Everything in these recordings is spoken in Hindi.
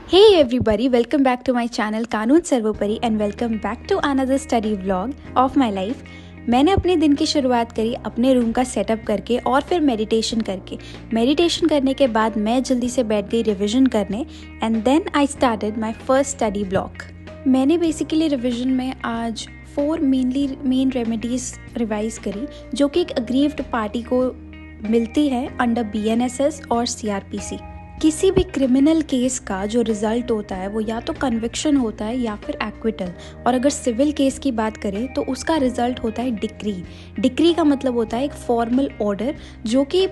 Hey everybody, welcome back to my channel कानून सर्वोपरि and welcome back to another study vlog of my life। मैंने अपने दिन की शुरुआत करी अपने रूम का सेटअप करके और फिर मेडिटेशन करके। मेडिटेशन करने के बाद मैं जल्दी से बैठ गई रिवीजन करने and then I started my first study block. मैंने बेसिकली रिवीजन में आज 4 मेन रेमेडीज रिवाइज करी जो कि एक अग्रीव्ड पार्टी को मिलती है अंडर BNSS और CRPC। किसी भी क्रिमिनल केस का जो रिजल्ट होता है वो या तो कन्विक्शन होता है या फिर एक्विटल, और अगर सिविल केस की बात करें तो उसका रिजल्ट होता है डिक्री। डिक्री का मतलब होता है एक फॉर्मल ऑर्डर जो कि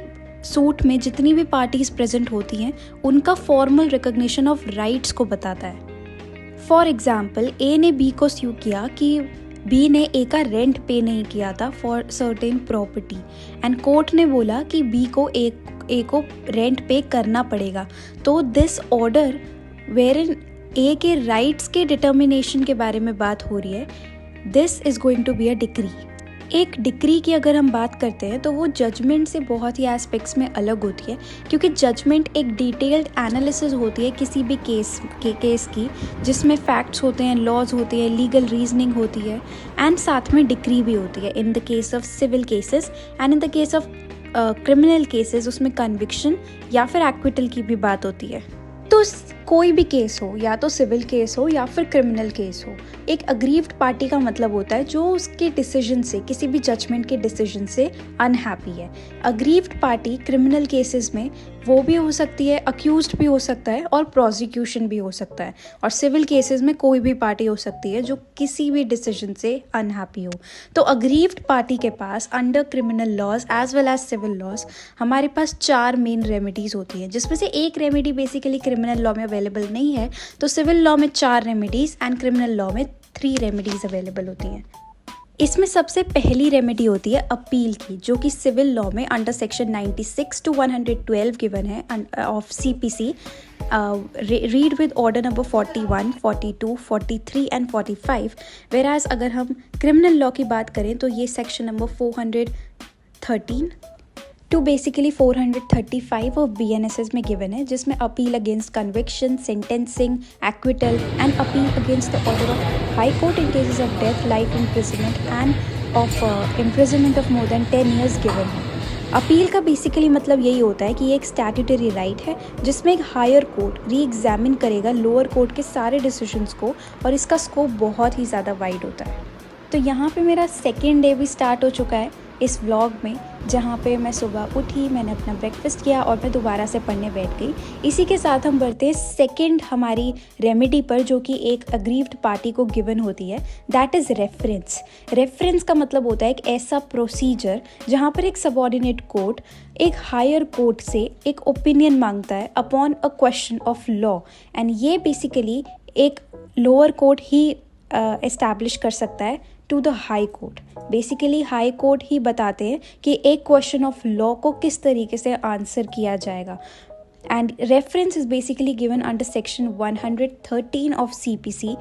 सूट में जितनी भी पार्टीज प्रेजेंट होती हैं उनका फॉर्मल रिकॉग्निशन ऑफ राइट्स को बताता है। फॉर एग्जाम्पल, ए ने बी को स्यू किया कि बी ने ए का रेंट पे नहीं किया था for certain property and court ने बोला कि बी को ए को रेंट पे करना पड़ेगा। तो दिस ऑर्डर वेयर इन ए के राइट्स के डिटर्मिनेशन के बारे में बात हो रही है, this is going to be a decree. एक डिक्री की अगर हम बात करते हैं तो वो जजमेंट से बहुत ही एस्पेक्ट्स में अलग होती है, क्योंकि जजमेंट एक डिटेल्ड एनालिसिस होती है किसी भी केस की, जिसमें फैक्ट्स होते हैं, लॉज होती है, लीगल रीजनिंग होती है एंड साथ में डिक्री भी होती है in the case of civil cases and in the case of criminal cases उसमें कन्विक्शन या फिर एक्विटल की भी बात होती है। तो कोई भी केस हो, या तो सिविल केस हो या फिर क्रिमिनल केस हो, एक अग्रीव्ड पार्टी का मतलब होता है जो उसके डिसीजन से, किसी भी जजमेंट के डिसीजन से अनहैप्पी है। अग्रीव्ड पार्टी क्रिमिनल केसेस में वो भी हो सकती है, अक्यूज्ड भी हो सकता है और प्रोसिक्यूशन भी हो सकता है, और सिविल केसेस में कोई भी पार्टी हो सकती है जो किसी भी डिसीजन से अनहैप्पी हो। तो अग्रीव्ड पार्टी के पास under criminal laws as well as civil laws हमारे पास 4 मेन रेमेडीज होती हैं, जिसमें से एक रेमेडी बेसिकली क्रिमिनल लॉ में अवेलेबल नहीं है। तो सिविल लॉ में 4 रेमेडीज एंड क्रिमिनल लॉ में 3 रेमेडीज अवेलेबल होती हैं। इसमें सबसे पहली रेमेडी होती है अपील की, जो कि सिविल लॉ में अंडर सेक्शन 96 to 112 गिवन है of CPC। Read with order number 41, 42, 43 and 45। Whereas अगर हम क्रिमिनल लॉ की बात करें तो ये section number 413 to basically 435 of BNSS में गिवन है, जिसमें appeal against conviction, sentencing, acquittal and appeal against the order of high court in cases of death, life imprisonment and of imprisonment of more than 10 years given है। अपील का बेसिकली मतलब यही होता है कि ये एक स्टैट्यूटरी राइट है जिसमें एक हायर कोर्ट री एग्जामिन करेगा लोअर कोर्ट के सारे डिसीजंस को, और इसका स्कोप बहुत ही ज़्यादा वाइड होता है। तो यहाँ पे मेरा सेकेंड डे भी स्टार्ट हो चुका है इस व्लॉग में, जहाँ पे मैं सुबह उठी, मैंने अपना ब्रेकफास्ट किया और मैं दोबारा से पढ़ने बैठ गई। इसी के साथ हम बढ़ते हैं सेकंड हमारी रेमेडी पर, जो कि एक अग्रीव्ड पार्टी को गिवन होती है, दैट इज़ रेफरेंस। रेफरेंस का मतलब होता है एक ऐसा प्रोसीजर जहाँ पर एक सबऑर्डिनेट कोर्ट एक हायर कोर्ट से एक ओपिनियन मांगता है upon a question of law, and ये बेसिकली एक लोअर कोर्ट ही एस्टैब्लिश कर सकता है to the high court. Basically high court ही बताते हैं कि एक क्वेश्चन ऑफ लॉ को किस तरीके से आंसर किया जाएगा। And reference is basically given under section 113 of CPC,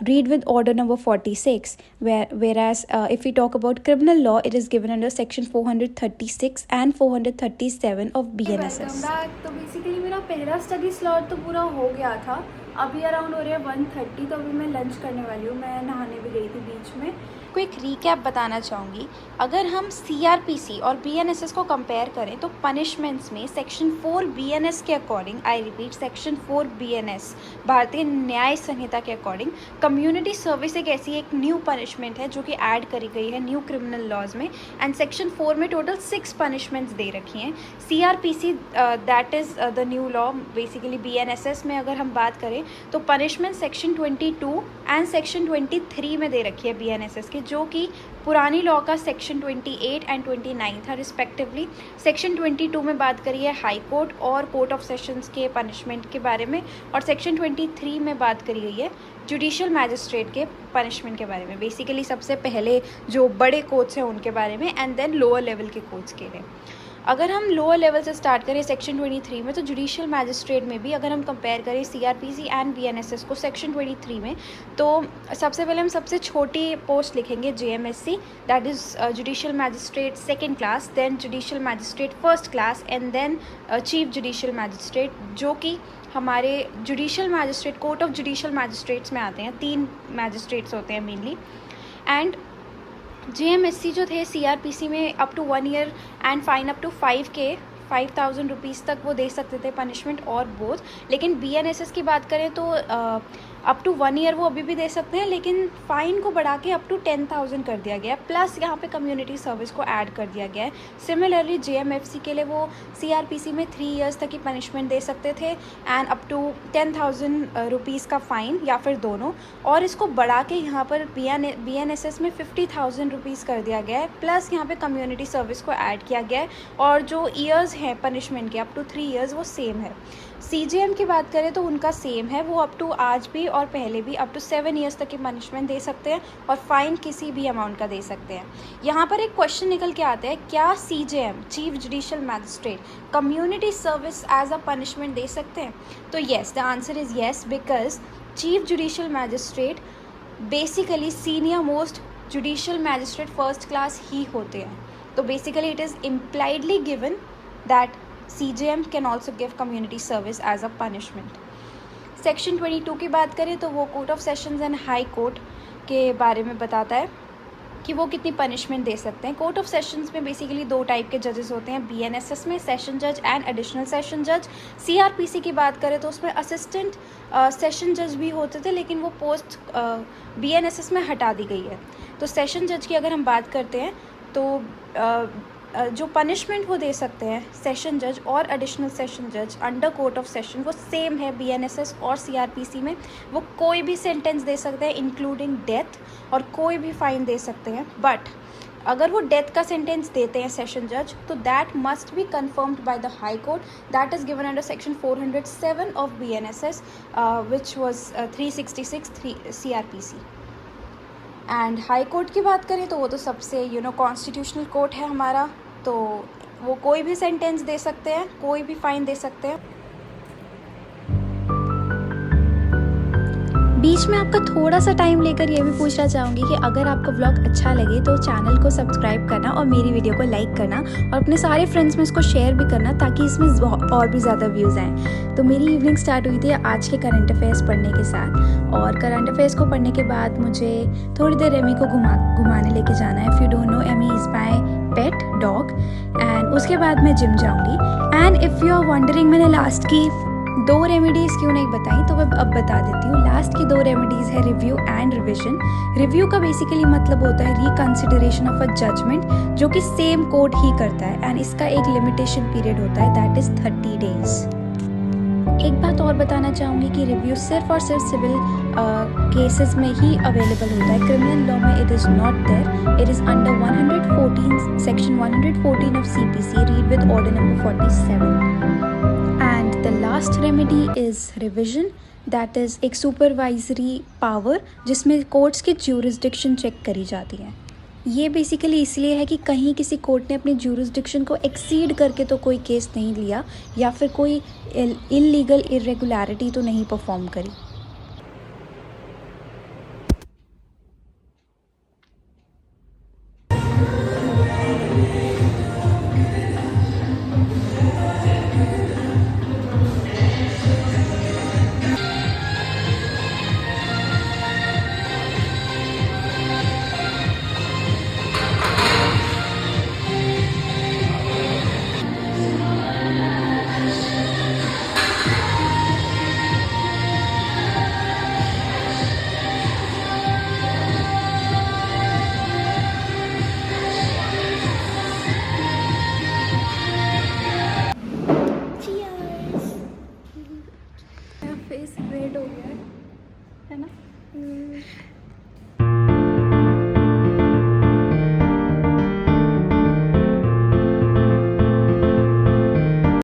read with order number 46, whereas if we talk about criminal law, it is given under section 436 and 437 of BNSS। तो बेसिकली मेरा पहला स्टडी स्लॉट तो पूरा हो गया था। अभी अराउंड हो रहा है 1:30, तो अभी मैं लंच करने वाली हूँ। मैं नहाने भी गई थी बीच में क्विक रीकैप बताना चाहूँगी। अगर हम CRPC और BNSS को कंपेयर करें तो पनिशमेंट्स में सेक्शन 4 BNS के according, I repeat section 4 BNS भारतीय न्याय संहिता के अकॉर्डिंग, कम्युनिटी सर्विस एक न्यू पनिशमेंट है जो कि ऐड करी गई है न्यू क्रिमिनल लॉज में। एंड सेक्शन 4 में टोटल 6 पनिशमेंट्स दे रखी हैं। CRPC that is the new law. Basically BNSS में अगर हम बात करें तो पनिशमेंट सेक्शन 22 एंड सेक्शन 23 में दे रखी है BNSS के, जो कि पुरानी लॉ का सेक्शन 28 एंड 29 था रिस्पेक्टिवली। सेक्शन 22 में बात करी है हाई कोर्ट और कोर्ट ऑफ सेशंस के पनिशमेंट के बारे में, और सेक्शन 23 में बात करी गई है जुडिशियल मैजिस्ट्रेट के पनिशमेंट के बारे में। बेसिकली सबसे पहले जो बड़े कोर्ट्स हैं उनके बारे में, एंड देन लोअर लेवल के कोर्ट्स के लिए। अगर हम लोअर लेवल से स्टार्ट करें सेक्शन 23 में, तो जुडिशियल मैजिस्ट्रेट में भी अगर हम कंपेयर करें CRPC एंड BNSS को सेक्शन 23 में, तो सबसे पहले हम सबसे छोटी पोस्ट लिखेंगे JMSC, that is judicial magistrate second class, then judicial magistrate first class, and then chief judicial magistrate, जो कि हमारे judicial magistrate court of judicial magistrates में आते हैं। 3 मैजिस्ट्रेट्स होते हैं मेनली। एंड JMSC जो थे CRPC में up to 1 year and fine up to 5,000 rupees तक वो दे सकते थे पनिशमेंट और बोथ। लेकिन BNSS की बात करें तो अप टू 1 ईयर वो अभी भी दे सकते हैं, लेकिन फ़ाइन को बढ़ा के अप टू 10,000 कर दिया गया है, प्लस यहाँ पे कम्युनिटी सर्विस को ऐड कर दिया गया है। सिमिलरली JMFC के लिए वो CRPC में 3 इयर्स तक की पनिशमेंट दे सकते थे एंड अप टू 10,000 रुपीज़ का फ़ाइन, या फिर दोनों, और इसको बढ़ा के यहाँ पर BNSS में 50,000 रुपीज़ कर दिया गया है, प्लस यहाँ पे कम्युनिटी सर्विस को ऐड किया गया है। और जो ईयर्स हैं पनिशमेंट के अप टू 3 इयर्स वो सेम है। CJM की बात करें तो उनका सेम है, वो अप टू आज भी और पहले भी अप टू 7 इयर्स तक की पनिशमेंट दे सकते हैं और फाइन किसी भी अमाउंट का दे सकते हैं। यहाँ पर एक क्वेश्चन निकल के आता है, क्या CJM chief judicial magistrate community service as a punishment दे सकते हैं? तो yes, the answer is yes, because chief judicial magistrate basically senior most judicial magistrate first class ही होते हैं। तो basically it is impliedly given that CJM can also give community service as a punishment. Section 22 की बात करें तो वो court of sessions and high court के बारे में बताता है कि वो कितनी पनिशमेंट दे सकते हैं। कोर्ट ऑफ सेशंस में बेसिकली 2 टाइप के जजेस होते हैं, BNSS में सेशन जज एंड एडिशनल सेशन जज। CRPC की बात करें तो उसमें असिस्टेंट सेशन जज भी होते थे, लेकिन वो पोस्ट BNSS में हटा दी गई है। तो सेशन जज की अगर हम बात करते हैं तो जो पनिशमेंट वो दे सकते हैं सेशन जज और एडिशनल सेशन जज अंडर कोर्ट ऑफ सेशन, वो सेम है BNSS और CRPC में। वो कोई भी सेंटेंस दे सकते हैं इंक्लूडिंग डेथ, और कोई भी फाइन दे सकते हैं। बट अगर वो डेथ का सेंटेंस देते हैं सेशन जज, तो that must be confirmed by the high court, that is given under section 407 of BNSS which was 366 CRPC। And high court की बात करें तो वो तो सबसे कॉन्स्टिट्यूशनल कोर्ट है हमारा, तो वो कोई भी सेंटेंस दे सकते हैं, कोई भी फाइन दे सकते हैं। बीच में आपका थोड़ा सा टाइम लेकर ये भी पूछना चाहूँगी कि अगर आपको व्लॉग अच्छा लगे तो चैनल को सब्सक्राइब करना और मेरी वीडियो को लाइक करना और अपने सारे फ्रेंड्स में इसको शेयर भी करना, ताकि इसमें और भी ज़्यादा व्यूज़ आएँ। तो मेरी इवनिंग स्टार्ट हुई थी आज के करंट अफेयर्स पढ़ने के साथ, और करंट अफेयर्स को पढ़ने के बाद मुझे थोड़ी देर एमी को घुमाने लेके जाना है। If you don't know, Amy is my pet dog. And उसके बाद मैं जिम जाऊँगी। And if you are wondering मैंने लास्ट की 2 रेमेडीज़ क्यों नहीं बताई, तो मैं अब बता देती हूँ। लास्ट की 2 रेमेडीज़ है रिव्यू एंड रिविजन। रिव्यू का बेसिकली मतलब होता है रिकन्सिडरेशन ऑफ अ जजमेंट, जो कि सेम कोर्ट ही करता है, एंड इसका एक लिमिटेशन पीरियड होता है, दैट इज़ 30 डेज। एक बात और बताना चाहूँगी कि रिव्यू सिर्फ और सिर्फ सिविल केसेस में ही अवेलेबल होता है। क्रिमिनल लॉ में it is not there, it is under 114 section 114 of CPC, read with order number 47। And the last remedy is revision, that is एक सुपरवाइजरी पावर जिसमें कोर्ट्स की ज्यूरिसडिक्शन चेक करी जाती है। ये बेसिकली इसलिए है कि कहीं किसी कोर्ट ने अपनी ज्यूरिसडिक्शन को एक्सीड करके तो कोई केस नहीं लिया, या फिर कोई इलीगल इरेगुलरिटी तो नहीं परफॉर्म करी।